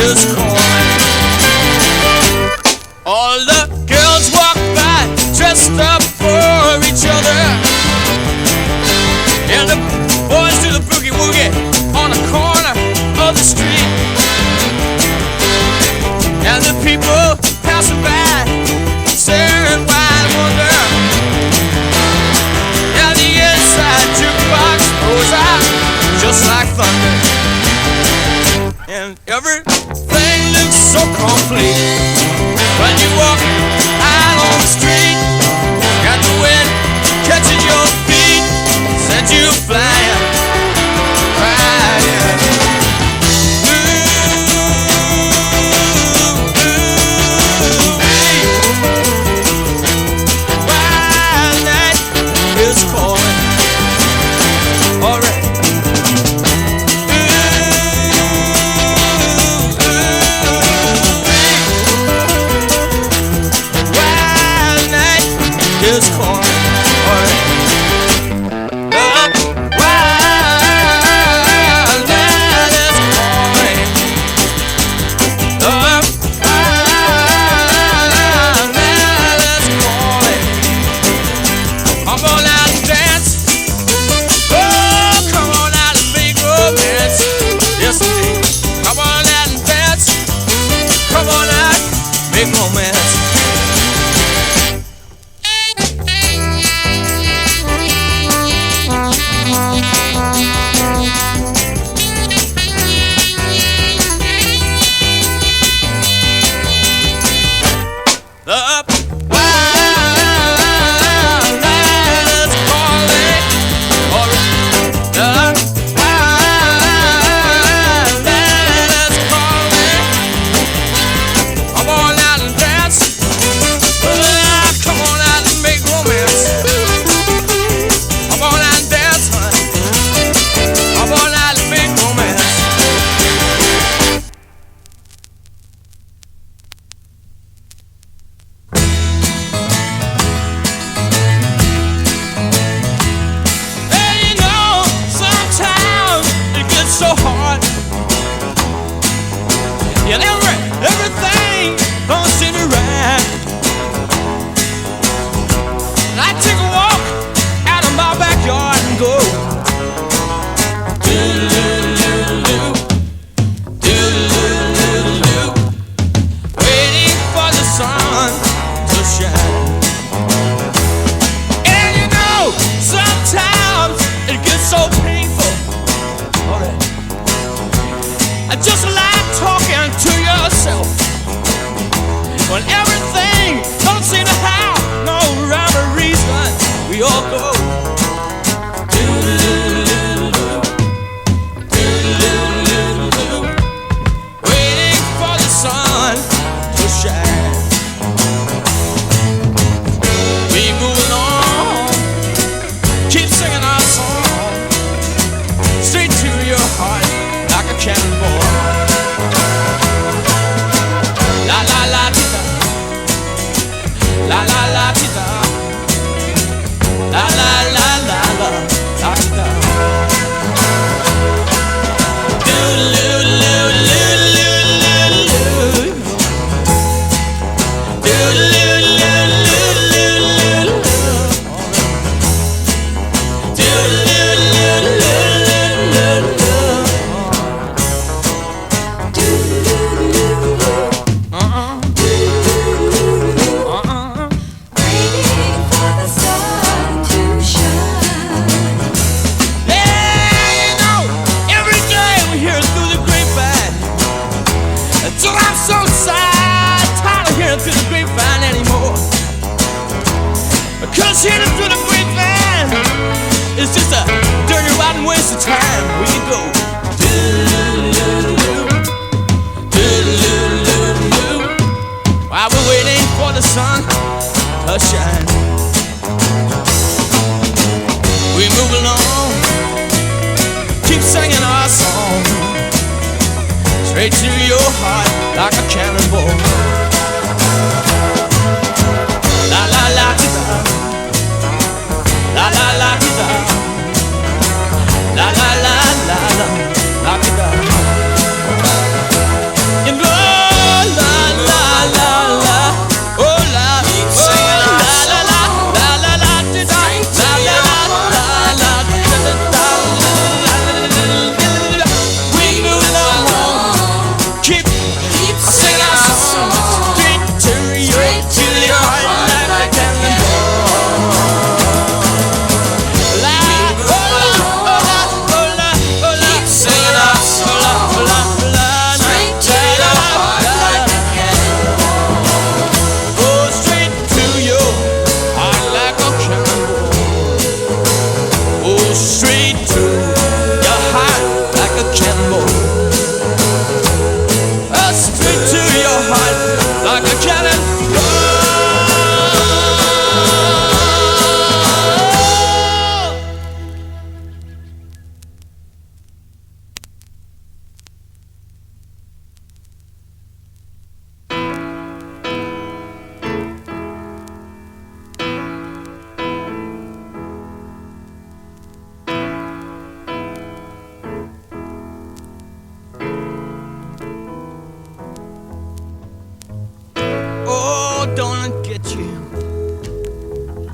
is calling. All the girls walk by dressed up for each other, and the boys do the boogie woogie on the corner of the street. And the people passing by staring wide wonder. And the inside jukebox goes out just like thunder. And everything looks so complete when you walk out on the street. Got the wind catching your feet, send you flying, flying. Wild night is calling. All right. Is calling, alright. The wild night is calling. The wild night is calling. Come on out and dance. Oh, come on out and make romance. Yes, indeed. Come on out and dance. Come on out, make romance. Cannonball. La la la tita, la la la tita, la la la la la la tita. Do do do do do do do hearing through the grapevine, it's just a dirty, rotten waste of time. We can go while we're waiting for the sun to shine. We move along, keep singing our song, straight to your heart like a cannonball. La la la da. La la la da, la la la la la la da. In straight to your heart like a cannonball.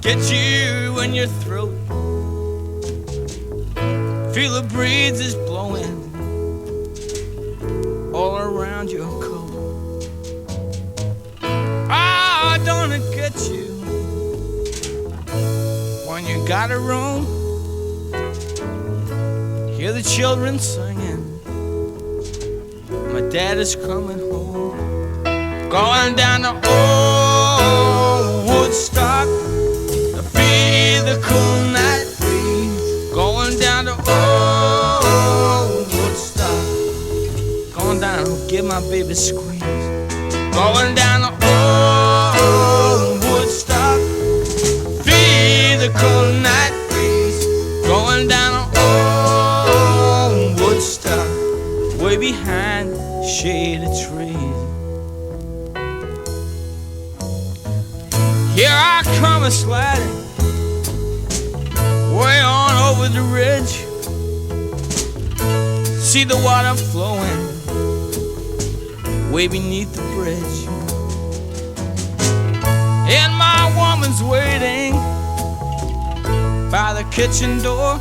Get you in your throat. Feel the breeze is blowing all around your coat. Ah, don't it get you when you got a room? Hear the children singing, my dad is coming home. Going down to Old Woodstock, the cool night breeze. Going down to Old Woodstock. Going down to give my baby squeeze. Going down to Old Woodstock. Feel the cool night breeze. Going down to Old Woodstock. Way behind shady trees. Here I come a sliding way on over the ridge. See the water flowing way beneath the bridge. And my woman's waiting by the kitchen door.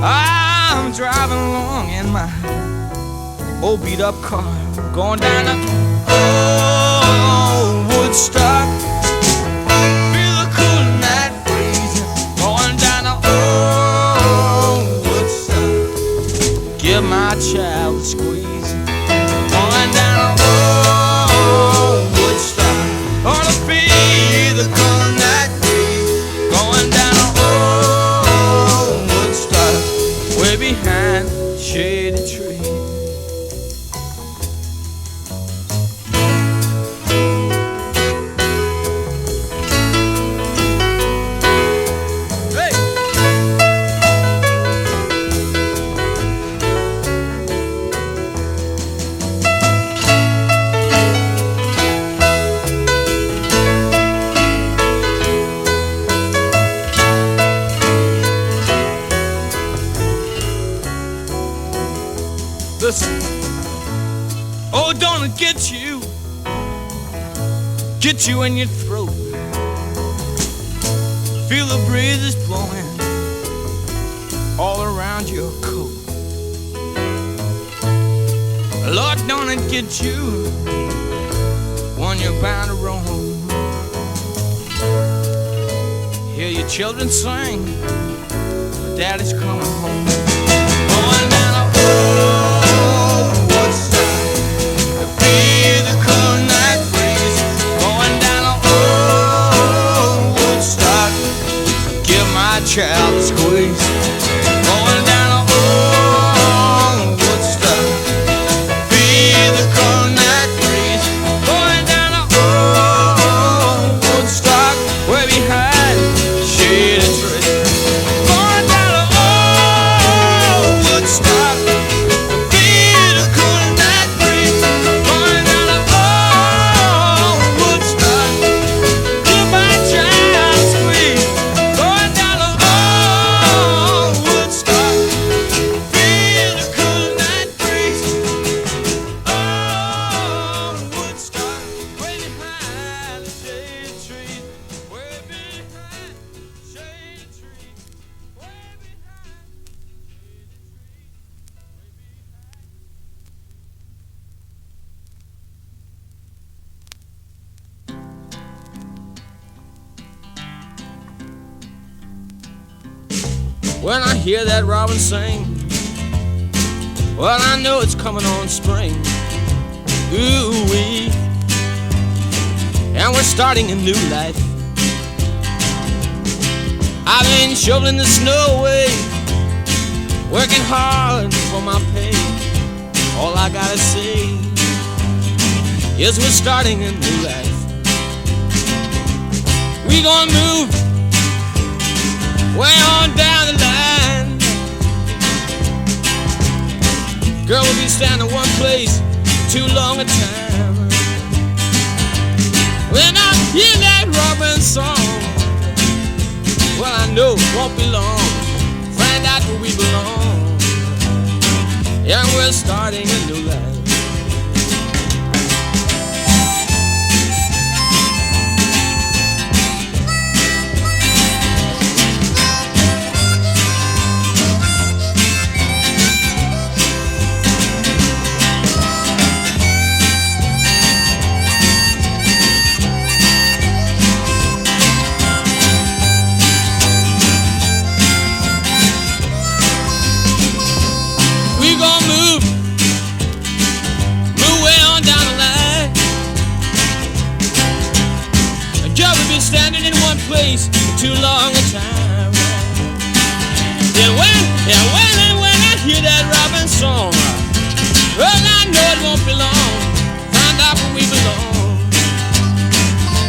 I'm driving along in my old beat up car, going down to Old Woodstock. Give my child a squeeze. Going down Old Woodstock. Wanna feel the cold night breeze. Going down Old Woodstock. Way behind shady trees. Oh, don't it get you in your throat. Feel the breeze is blowing all around your coat. Lord, don't it get you when you're bound to roam. Hear your children sing, but daddy's coming home. Going down a Old Woodstock to feel the cold night breeze. Going down a Old Woodstock, give my child a squeeze. Going down a Old Woodstock, feel the cold night breeze. Going down a Old Woodstock, way behind shady trees. Going down a Old Woodstock, feel the cold night breeze. Going down a Old Woodstock, give my child a squeeze. Going down a Old Woodstock, feel the cold night breeze. Old Woodstock, way behind the shade trees. Way behind shade trees. Way behind When I hear that robin sing, well, I know it's coming on spring. Ooh-wee. And we're starting a new life. I've been shoveling the snow away, working hard for my pay. Yes, we're starting a new life. We gonna move way on down the line. Girl, we'll be standing one place too long a time. When I hear that Robin song, well, I know it won't be long. Find out where we belong. Yeah, we're starting a new life. Standing in one place for too long a time. And when I hear that Robin song, well, I know it won't be long. Find out where we belong.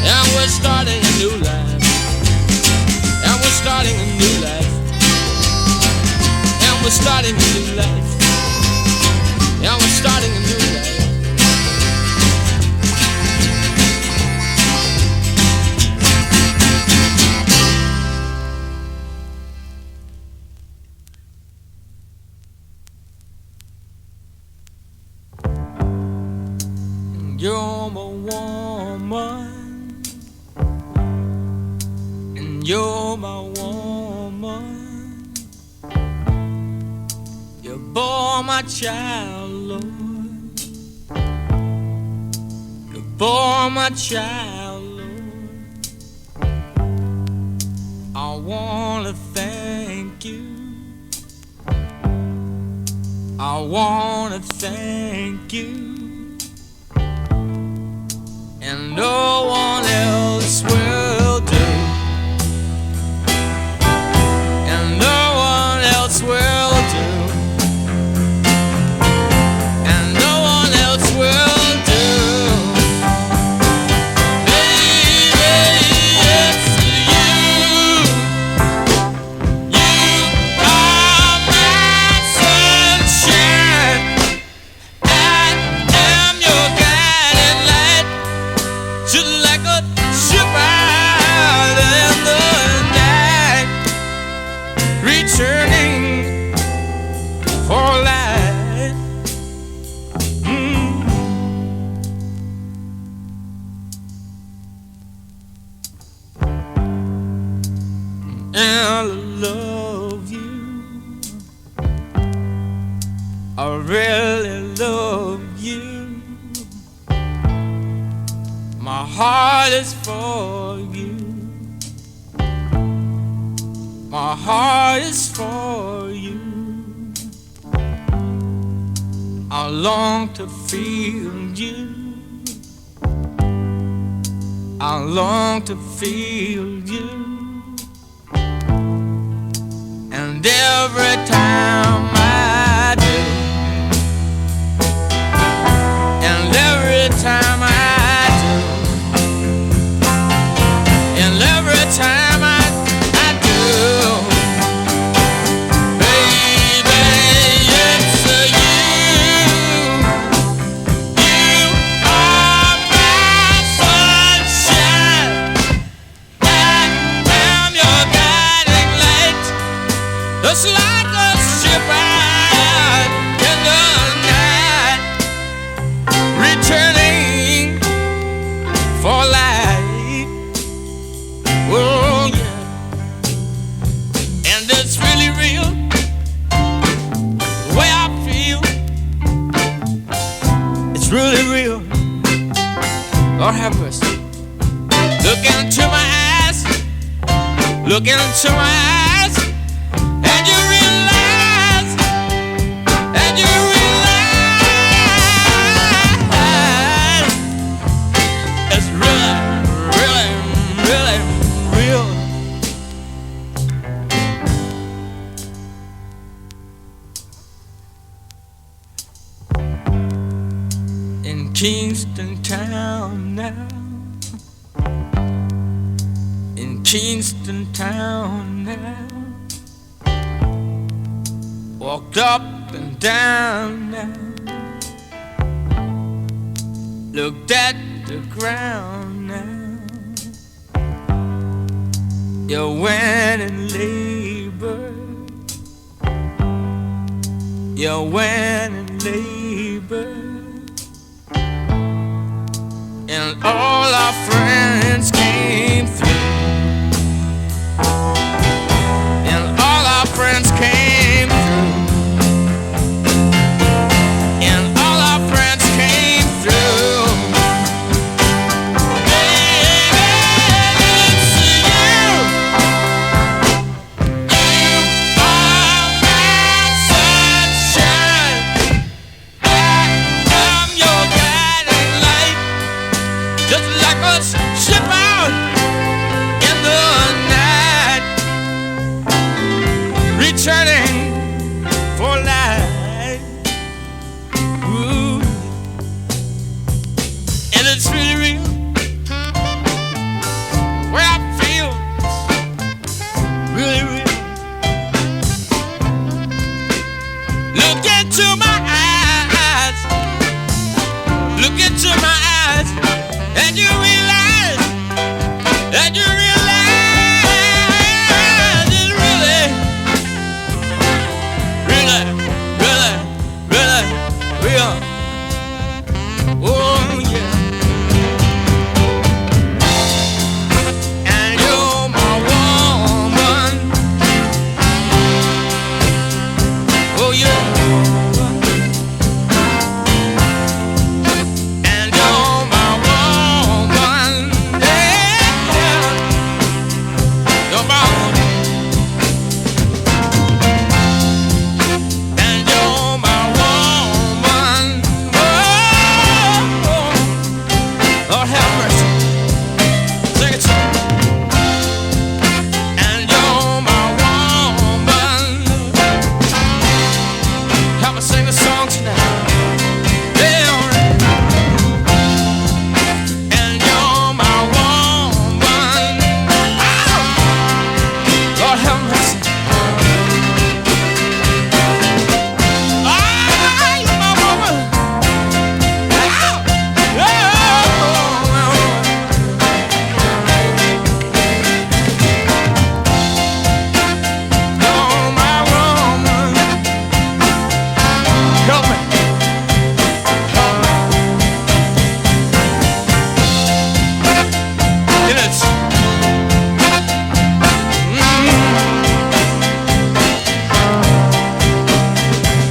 And we're starting a new life. And we're starting a new life. And we're starting a new life. And we're starting a new life. You're my woman, and you're my woman. You bore my child, Lord. You bore my child, Lord. I wanna thank you. I wanna thank you. And no one else will do. And no one else will do. And no one else will do. Baby, it's you. You are my sunshine. I am your guiding light. Just like a ship out in the night, returning for light. And I love you. I really love you. My heart is for you. My heart is for you. I long to feel you. I long to feel you. And every time I do, and every time I time I do, baby, it's you. You are my sunshine. I am your guiding light. Just like a ship out in the night, returning for light. Oh yeah, and it's really real, the way I feel. It's really real. Lord have mercy. Look into my eyes, look into my eyes, and you realize, and you realize, it's really, really, really real. And in Kingston town now. In Kingston town now. Walked up and down now. Looked at the ground now. You went and labored. You went and labored. And all our friends came through. And all our friends came through. And all our friends came through. Baby, it's you. You are my sunshine. I'm your guiding light. Just like a ship out in the night, returning for light. Ooh. And it's really real. Where I feel really real. Look into my eyes. Look into my eyes. And you realize, and you realize it's really, really, really, really real. Oh yeah. And you're my woman. Oh yeah. And you're my woman. Yeah. You're my woman. And you're my woman. Oh, Lord have mercy. Sing it to me. And you're my woman. Help me sing the song tonight. Yeah, all right. And you're my woman. Ah! Lord have mercy. Ah, you're my woman. Ah! Oh, you're my woman. Help me. Yes.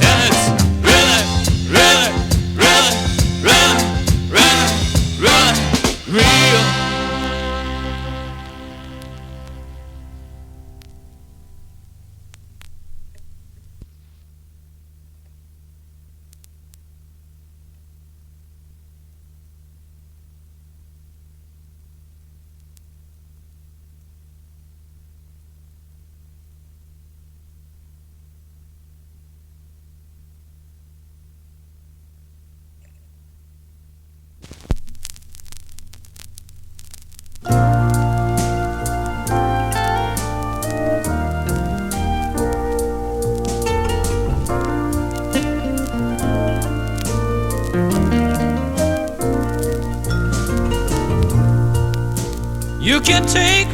And it's really, really, really, really, really, really real. You can take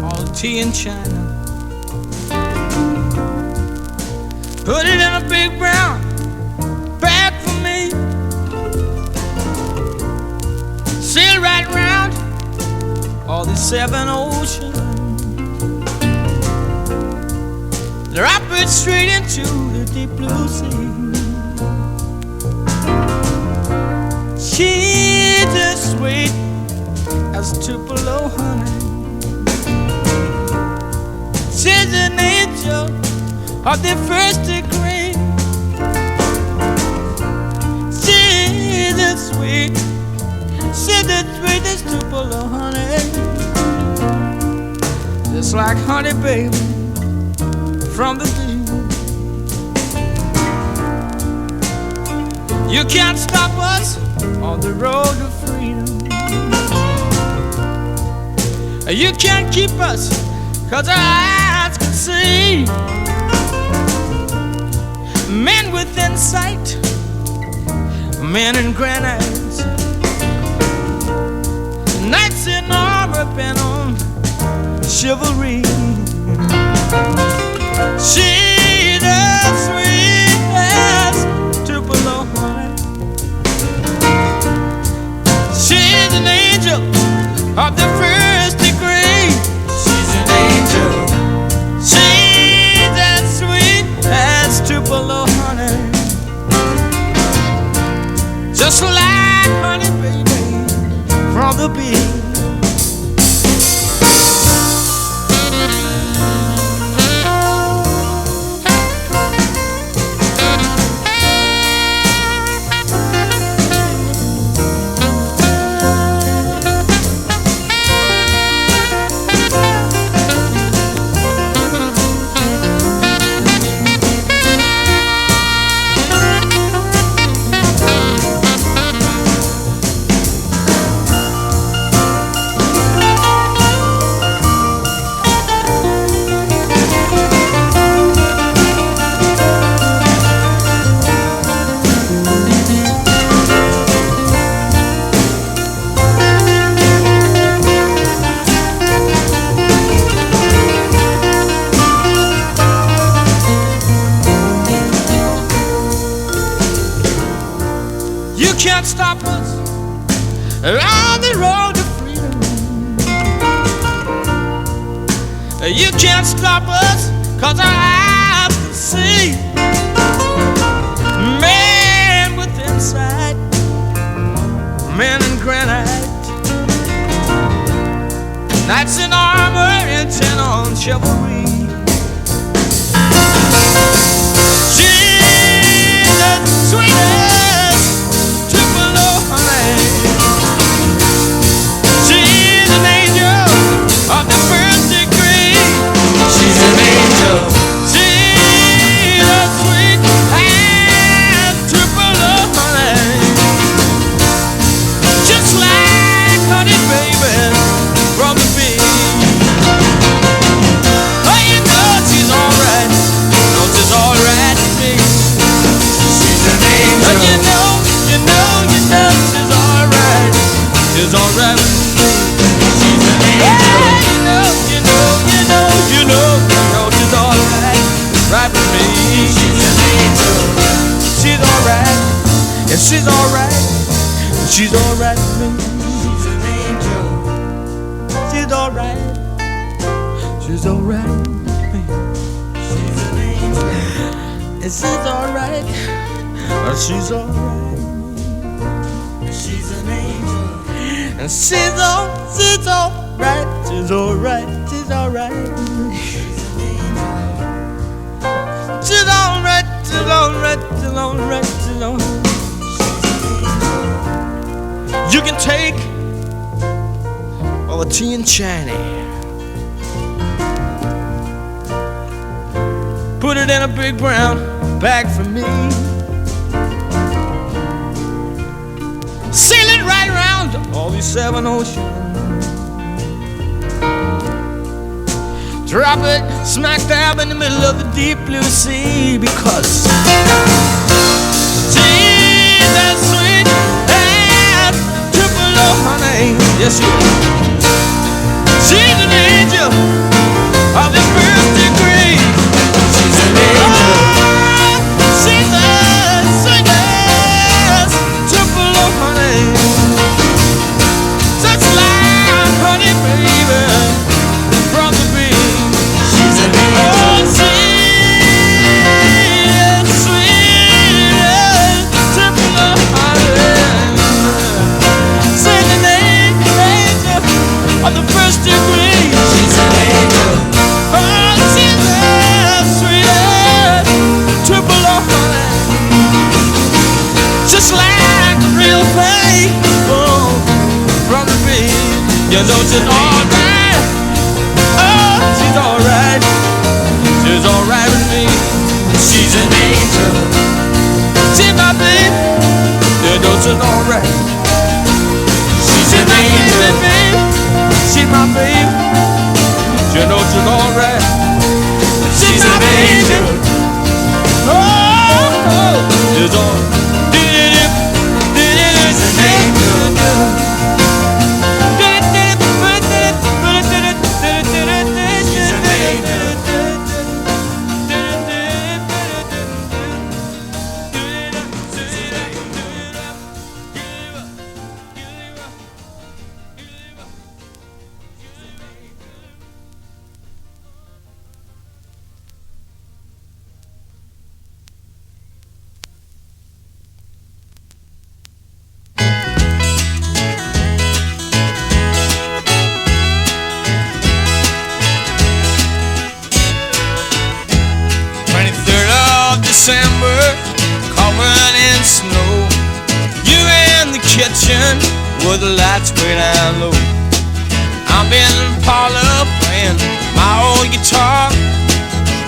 all the tea in China, put it in a big brown bag for me, sail right round all the 7 oceans, drop it straight into the deep blue sea. She's as sweet as Tupelo honey. She's an angel of the first degree. She's as sweet, she's as sweet as Tupelo honey. Just like honey, baby, from the deep. You can't stop us on the road to freedom. You can't keep us, 'cause our eyes can see. Men within sight, men in granite, knights in armor bent on chivalry. She's as sweet as Tupelo Honey. She's an angel of the first degree. She's an angel. She's as sweet as Tupelo Honey. Just like honey, baby, from the bee. Can't stop us on the road to freedom. You can't stop us, 'cause our eyes can see. Men with insight, men in granite, knights in armor intent on chivalry. She's the sweetest Tupelo Honey. She's an angel of the first degree. She's an angel. She's as sweet as Tupelo Honey. Just like honey, baby, from the bee. Oh, you know she's alright. No, she's alright to me. She's an angel. Oh, you know she's alright. She's alright with me. She's an angel. You know she's alright. Right with me. She's an angel. She's alright. Yeah, she's alright. She's alright with me. She's an angel. She's alright. She's alright with me. She's an angel. And she's alright. She's alright. She's an angel. And she's alright. She's alright. She's alright. She's alright. She's alright. She's alright. She's alright. She's alright. You can take all the tea and China, put it in a big brown bag for me. Sail it right around all these 7 oceans. Drop it smack dab in the middle of the deep blue sea. Because she's that sweet as Tupelo Honey. Yes, she is. She's an angel of the first degree. She's an angel. She's as sweet as Tupelo Honey. Just like honey, baby, from the bee. She's an angel. Oh, she's sweet as Tupelo Honey. She's an angel of the first degree. She's an angel. Oh, she's as sweet as Tupelo Honey. Just like real faithful from the bee. You know she's alright. Oh, she's alright. She's alright with me. She's an angel. She's my baby. knows it's alright. She's an angel, babe. She's my babe. She knows it's alright. She's an angel. Oh, it's all. She's an angel. December, covered in snow. You in the kitchen with the lights way down low. I'm in the parlor playing my old guitar,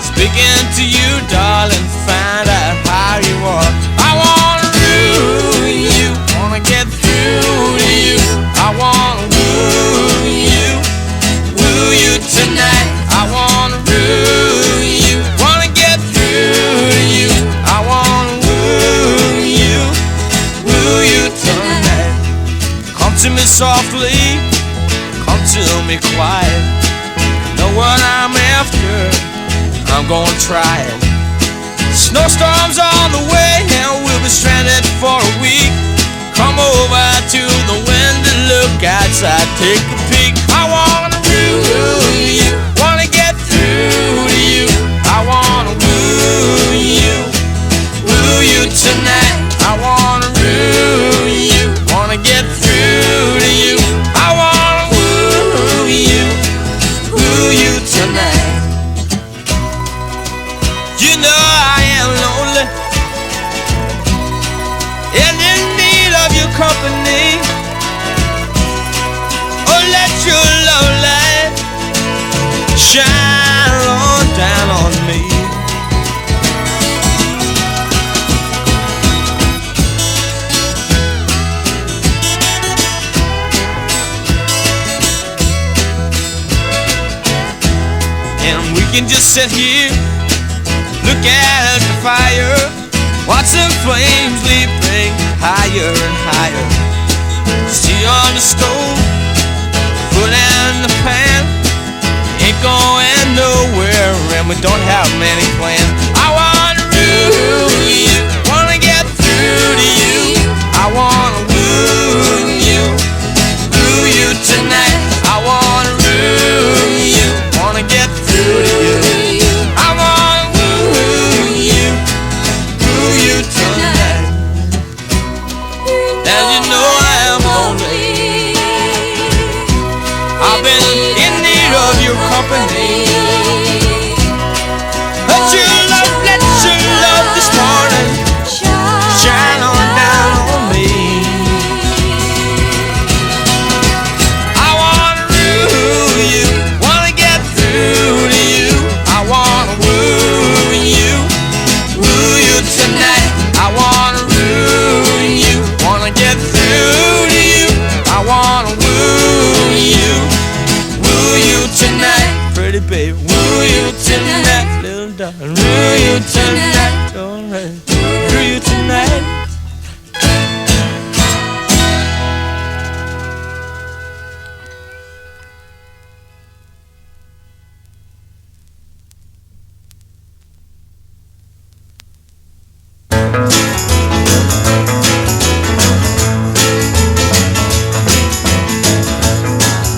speaking to you, darling, find out how you are. I wanna ruin you, wanna get through to you. I wanna woo you tonight. I wanna ruin you, wanna get through to you. I wanna woo you tonight. Come to me softly, come to me quiet. Know what I'm after, I'm gonna try it. Snowstorms on the way and we'll be stranded for a week. Come over to the window, look outside, take a peek. I wanna woo you, wanna get through to you. I wanna woo you tonight. I wanna woo you, wanna get through to you. I wanna woo you tonight. You know I am lonely and in need of your company. Oh, let your love light shine on down on me. And we can just sit here, look at the fire, watch the flames leaping higher and higher. See on the stove, foot in the pan, ain't going nowhere and we don't have many plans. I wanna woo you, wanna get through to you. I wanna woo you tonight. I wanna woo you, wanna get through to you. I wanna woo you tonight. And you know I am lonely, I've been in need of your company. Let your love this morning shine on down on me. I wanna woo you, wanna get through to you. I wanna woo you tonight. I wanna woo you, wanna get through to you. I wanna woo you tonight. Pretty baby, woo you tonight. Little darling, woo you tonight. Alright, woo you tonight.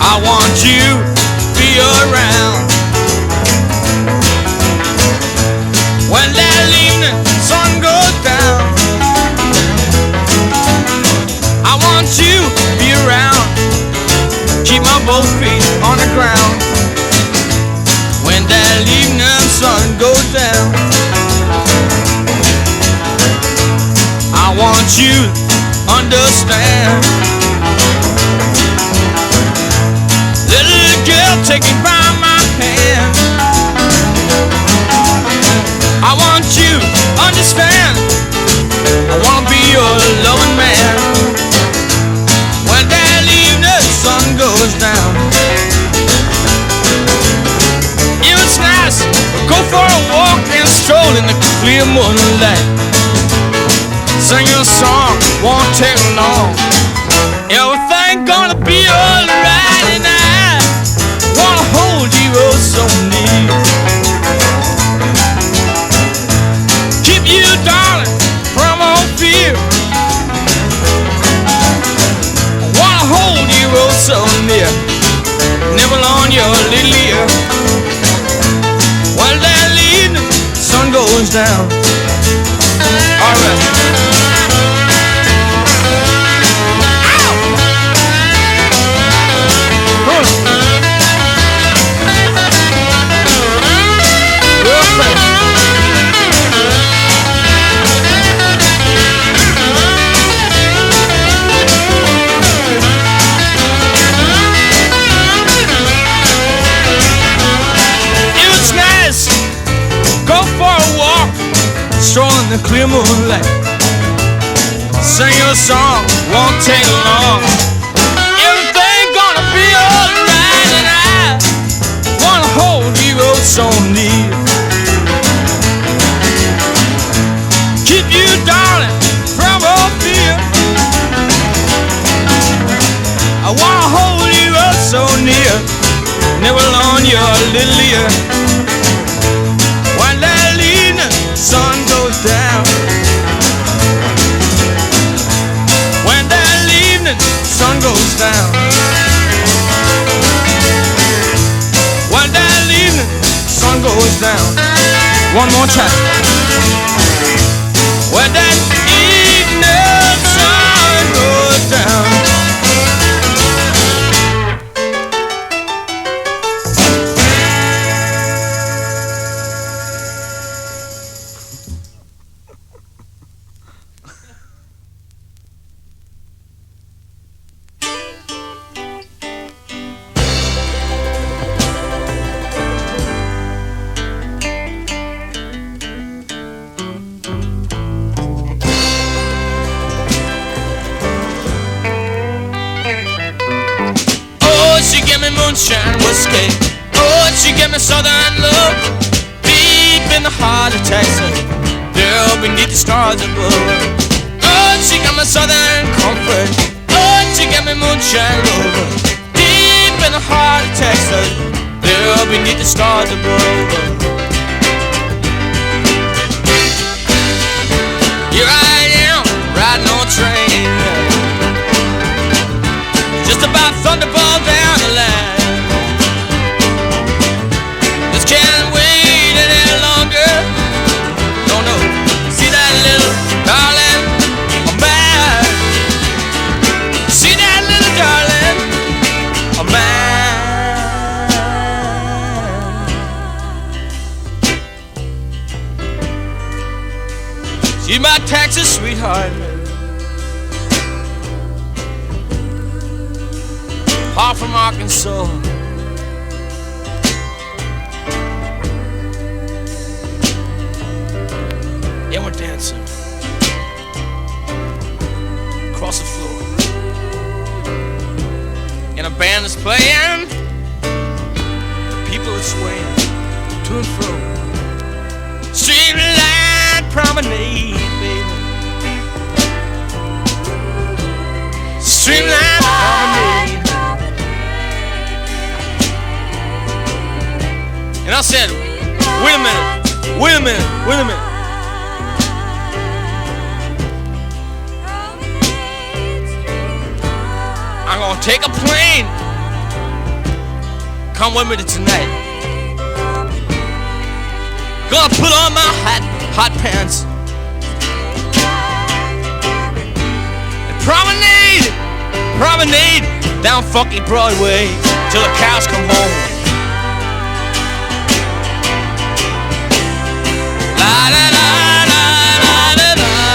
I want you to be around when that evening sun goes down. I want you to be around, keep my both feet on the ground when that evening sun goes down. I want you to understand, little girl, take me by my hand. I want you to understand, I wanna be your loving man. moonlight. Sing your song, won't take long. Everything gonna be alright, and I wanna hold you oh so near. Keep you, darling, from all fear. I wanna hold you oh so near. Nibble on your little ear. While that evening sun goes down. Alright. Strolling the clear moonlight. Sing your song, won't take long. Everything gonna be alright, and I wanna hold you oh so near. Keep you, darling, from all fear. I wanna hold you oh so near. Nibble on your little ear. While that evening sun goes down. When that evening sun goes down. When that evening sun goes down. One more time. When that evening sun goes down. Moonshine Whiskey. Oh, she gave me southern love, deep in the heart of Texas, there beneath the stars above. Oh, she got me southern comfort. Oh, she gave me moonshine love, deep in the heart of Texas, there beneath the stars above. Here I am, riding on a train, just about thunderball down the line. Can't wait any longer. No. See that little darling? I'm back. See that little darling? I'm back. She's my Texas sweetheart. Far from Arkansas. Yeah, we're dancing across the floor, and a band is playing. The people are swaying to and fro. Streetlight promenade, baby. Streetlight promenade. And I said, wait a minute. I'm gonna take a plane. Come with me tonight. Gonna put on my hot pants and promenade down funky Broadway till the cows come home. La la la la la la la la la.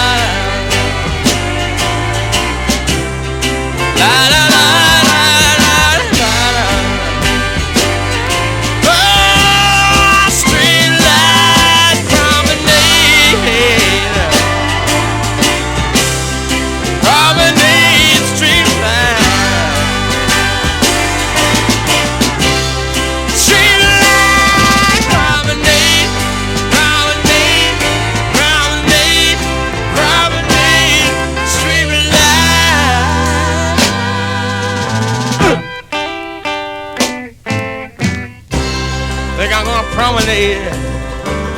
promenade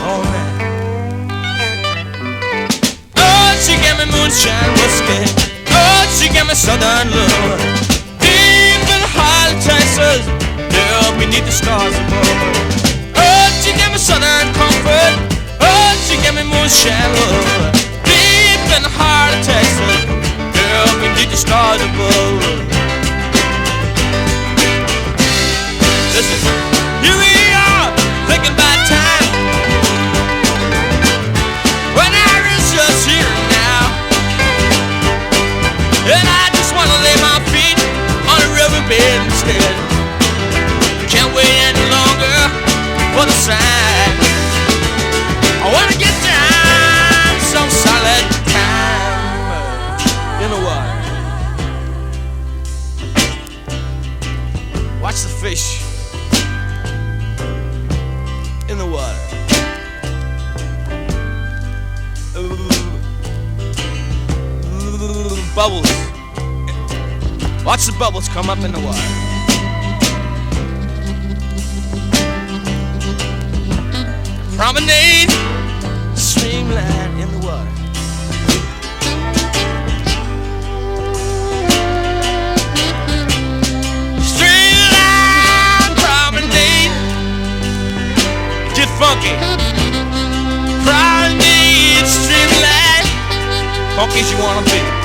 all night. Oh, she gave me moonshine whiskey. Oh, she gave me southern love. Deep in the heart of Texas, there beneath the stars above. Oh, she gave me southern comfort. Oh, she gave me moonshine love. Deep in the heart of Texas, there beneath the stars above. Listen, here we are, thinking about time when I is just here now, and I just want to lay my feet on a riverbed instead. Can't wait any longer for the sign. I want to get down some solid time in the water. Watch the fish in the water. Bubbles. Watch the bubbles come up in the water. Promenade, streamline in the water. Streamline, promenade. Get funky. Promenade, streamline. Funky as you wanna be.